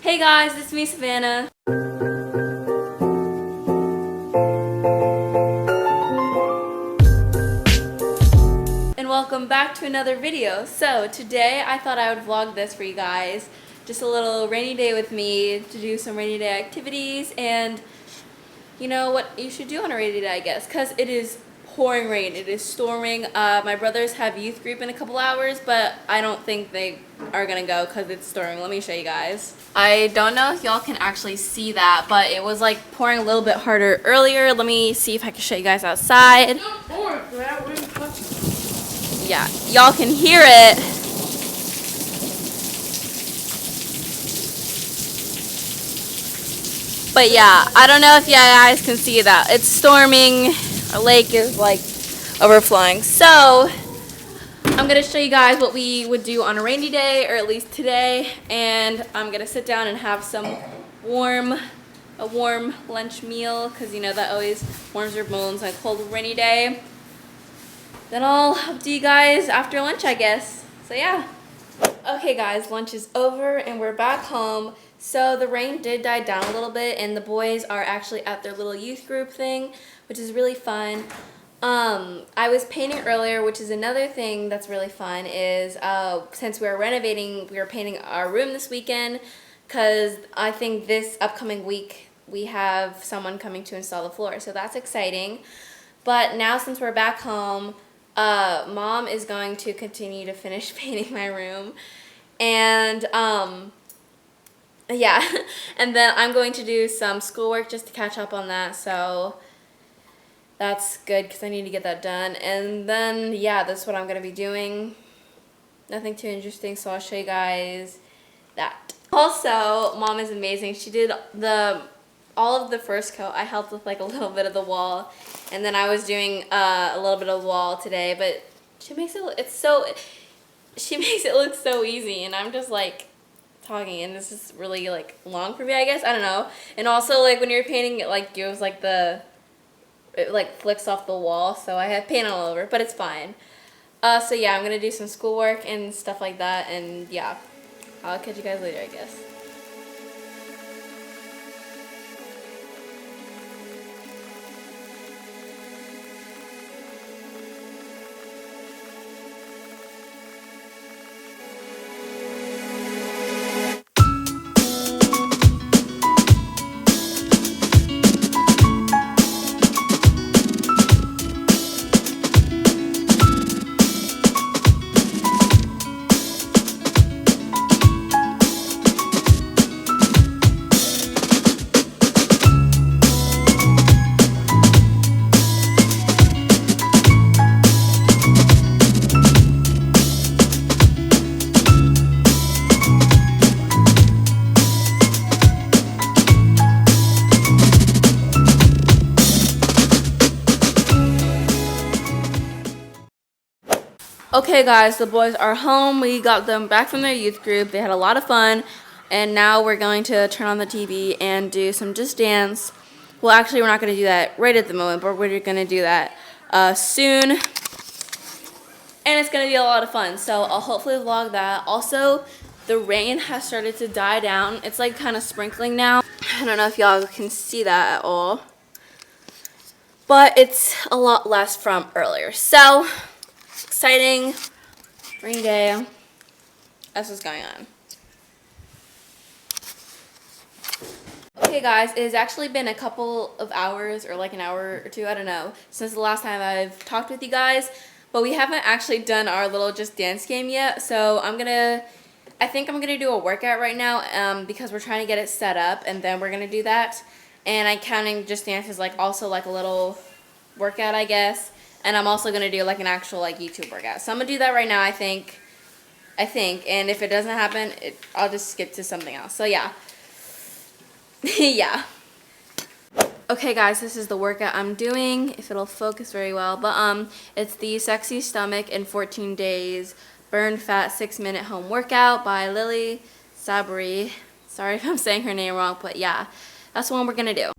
Hey guys, it's me, Savannah. And welcome back to another video. So today I thought I would vlog this for you guys. Just a little rainy day with me to do some rainy day activities and you know what you should do on a rainy day, I guess, because it is pouring rain. It is storming. My brothers have youth group in a couple hours, but I don't think they are gonna go because it's storming. Let me show you guys. I don't know if y'all can actually see that, but it was like pouring a little bit harder earlier. Let me see if I can show you guys outside. Yeah, y'all can hear it. But yeah, I don't know if you guys can see that. It's storming. Our lake is like overflowing. So I'm gonna show you guys what we would do on a rainy day, or at least today. And I'm gonna sit down and have some a warm lunch meal, because you know that always warms your bones on a cold rainy day. Then I'll update you guys after lunch, I guess. So yeah. Okay guys, lunch is over and we're back home. So the rain did die down a little bit and the boys are actually at their little youth group thing, which is really fun. I was painting earlier, which is another thing that's really fun, is since we're renovating, we were painting our room this weekend, because I think this upcoming week we have someone coming to install the floor, so that's exciting. But now since we're back home, Mom is going to continue to finish painting my room, and yeah, and then I'm going to do some schoolwork just to catch up on that, so that's good because I need to get that done. And then yeah, that's what I'm going to be doing. Nothing too interesting, so I'll show you guys that. Also, Mom is amazing. She did all of the first coat. I helped with like a little bit of the wall, and then I was doing a little bit of the wall today, but she makes it look so easy, and I'm just like talking, and this is really like long for me, I guess. I don't know. And also like when you're painting, it like gives like it like flicks off the wall, so I have paint all over, but it's fine. So yeah, I'm gonna do some schoolwork and stuff like that, and yeah, I'll catch you guys later, I guess. Okay guys, the boys are home. We got them back from their youth group. They had a lot of fun, and now we're going to turn on the TV and do some Just Dance. Well, actually we're not going to do that right at the moment, but we're going to do that soon, and it's going to be a lot of fun, so I'll hopefully vlog that. Also, the rain has started to die down. It's like kind of sprinkling now. I don't know if y'all can see that at all, but it's a lot less from earlier. So exciting rainy day. That's what's going on. Okay guys, it has actually been a couple of hours, or like an hour or two, I don't know, since the last time I've talked with you guys, but we haven't actually done our little Just Dance game yet. So I think I'm gonna do a workout right now, because we're trying to get it set up, and then we're gonna do that. And I'm counting Just Dance as like also like a little workout, I guess. And I'm also gonna do like an actual like YouTube workout. So I'm gonna do that right now, I think. And if it doesn't happen, I'll just skip to something else. So yeah. Yeah. Okay guys, this is the workout I'm doing, if it'll focus very well. But it's the Sexy Stomach in 14 Days Burn Fat 6-Minute Home Workout by Sabri. Sorry if I'm saying her name wrong, but yeah, that's the one we're gonna do.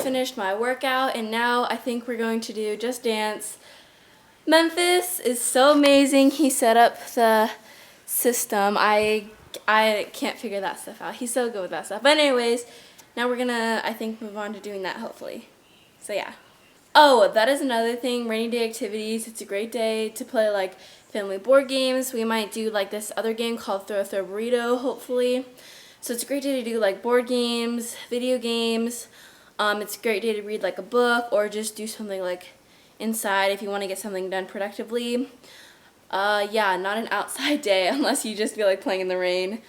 Finished my workout, and now I think we're going to do Just Dance. Memphis is so amazing. He set up the system. I can't figure that stuff out. He's so good with that stuff. But anyways, now we're gonna, I think, move on to doing that hopefully. So yeah. Oh, that is another thing, rainy day activities. It's a great day to play like family board games. We might do like this other game called Throw Burrito, hopefully. So it's a great day to do like board games, video games. It's a great day to read like a book or just do something like inside if you want to get something done productively. Yeah, not an outside day unless you just feel like playing in the rain.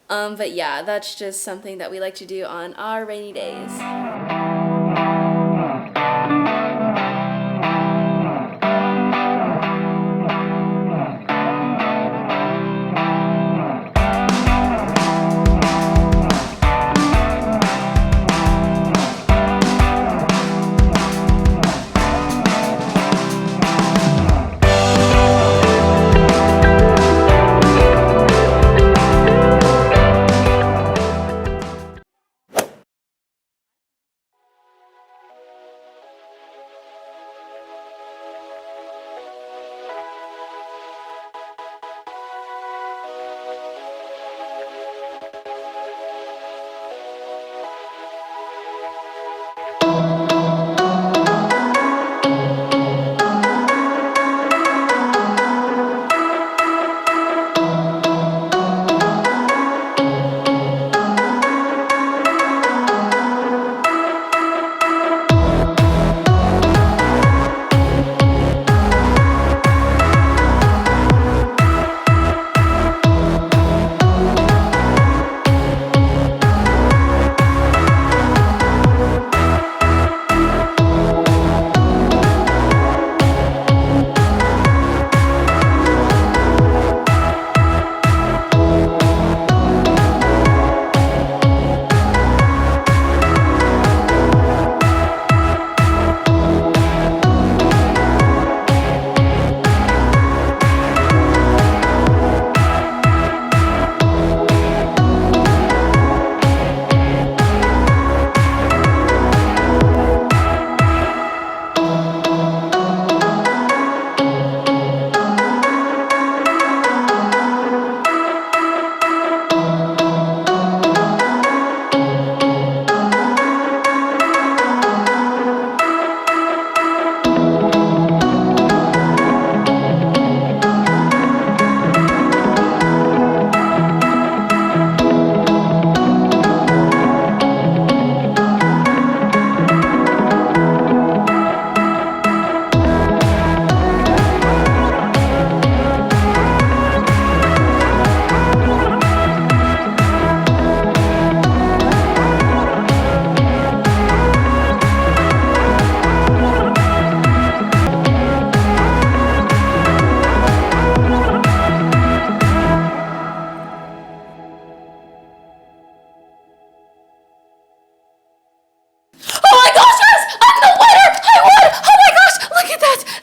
But yeah, that's just something that we like to do on our rainy days.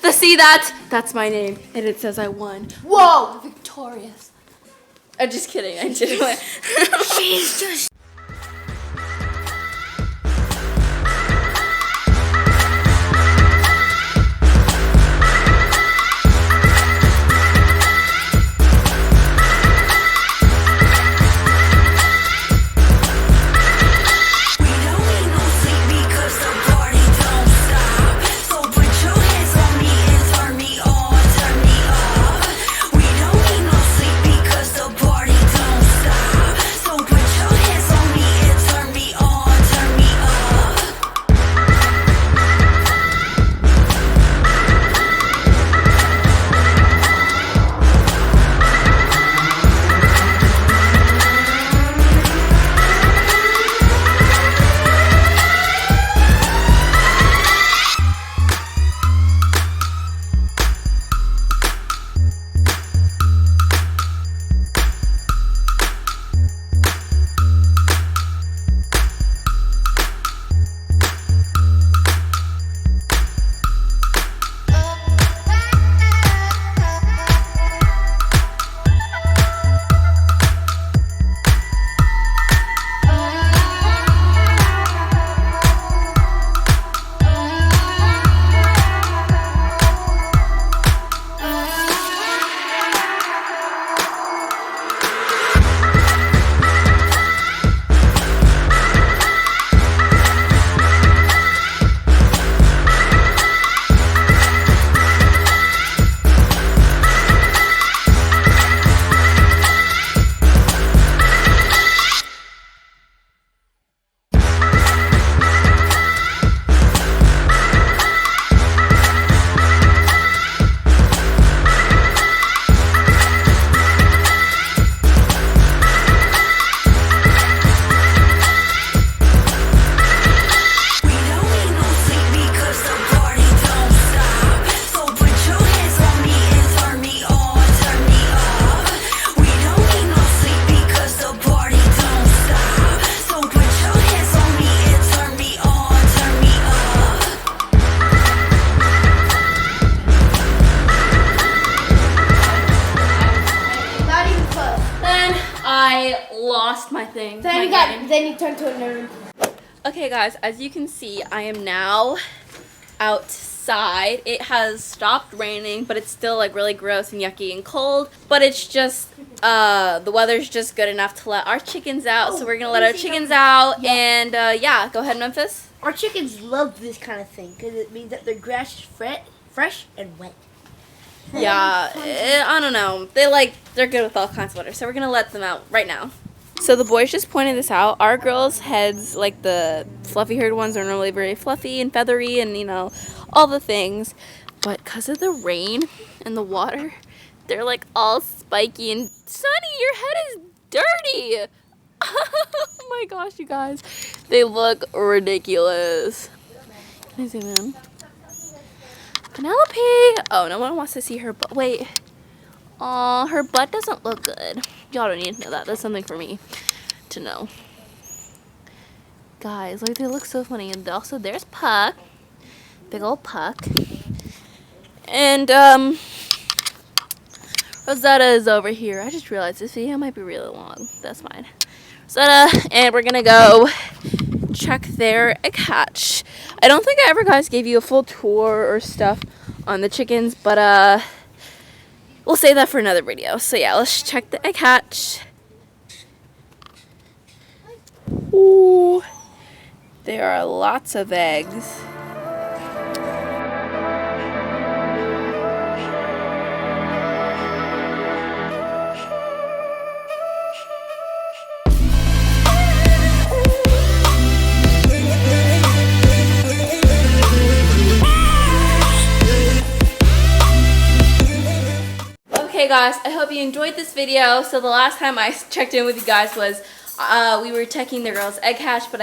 See that? That's my name, and it says I won. Whoa, victorious. I'm just kidding. I didn't win. She's just. Put your hands thing. Then he turned to a nerd. Okay, guys, as you can see, I am now outside. It has stopped raining, but it's still like really gross and yucky and cold. But it's just the weather's just good enough to let our chickens out. So we're gonna let our chickens out, and yeah, go ahead, Memphis. Our chickens love this kind of thing because it means that their grass is fresh and wet. Yeah, I don't know. They're good with all kinds of weather. So we're gonna let them out right now. So the boys just pointed this out. Our girls' heads, like the fluffy-haired ones, are normally very fluffy and feathery and, you know, all the things. But because of the rain and the water, they're like all spiky and, Sonny, your head is dirty. Oh my gosh, you guys. They look ridiculous. Can I zoom in? Penelope. Oh, no one wants to see her butt. Wait. Aw, her butt doesn't look good. Y'all don't need to know that. That's something for me to know. Guys, like, they look so funny. And also, there's Puck. Big old Puck. And, Rosetta is over here. I just realized this video might be really long. That's fine. Rosetta, and we're gonna go check their egg hatch. I don't think I ever, guys, gave you a full tour or stuff on the chickens, but, we'll save that for another video. So yeah, let's check the egg hatch. Ooh, there are lots of eggs. Okay guys, I hope you enjoyed this video. So the last time I checked in with you guys was we were checking the girls' egg hatch, but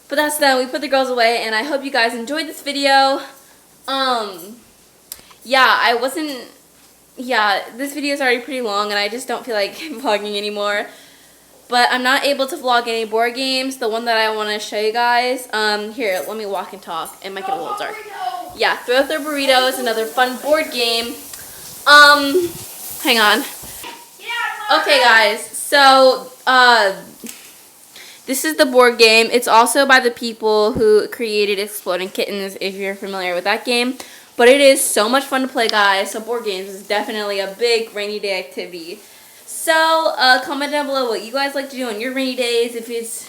that's done. We put the girls away, and I hope you guys enjoyed this video. This video is already pretty long, and I just don't feel like vlogging anymore. But I'm not able to vlog any board games. The one that I want to show you guys, here, let me walk and talk. It might get a little dark. Yeah, Throw Up Their Burritos, another fun board game. Hang on. Okay, guys, so, this is the board game. It's also by the people who created Exploding Kittens, if you're familiar with that game. But it is so much fun to play, guys. So board games is definitely a big rainy day activity. So, comment down below what you guys like to do on your rainy days. If it's,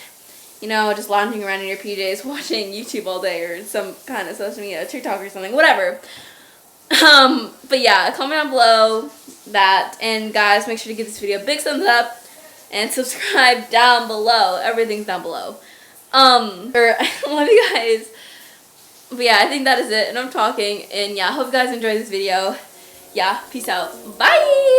you know, just lounging around in your PJs, watching YouTube all day, or some kind of social media, TikTok or something, whatever. But yeah, comment down below that, and guys, make sure to give this video a big thumbs up, and subscribe down below. Everything's down below. I love you guys. But yeah, I think that is it, and I'm talking, and yeah, I hope you guys enjoyed this video. Yeah, peace out. Bye!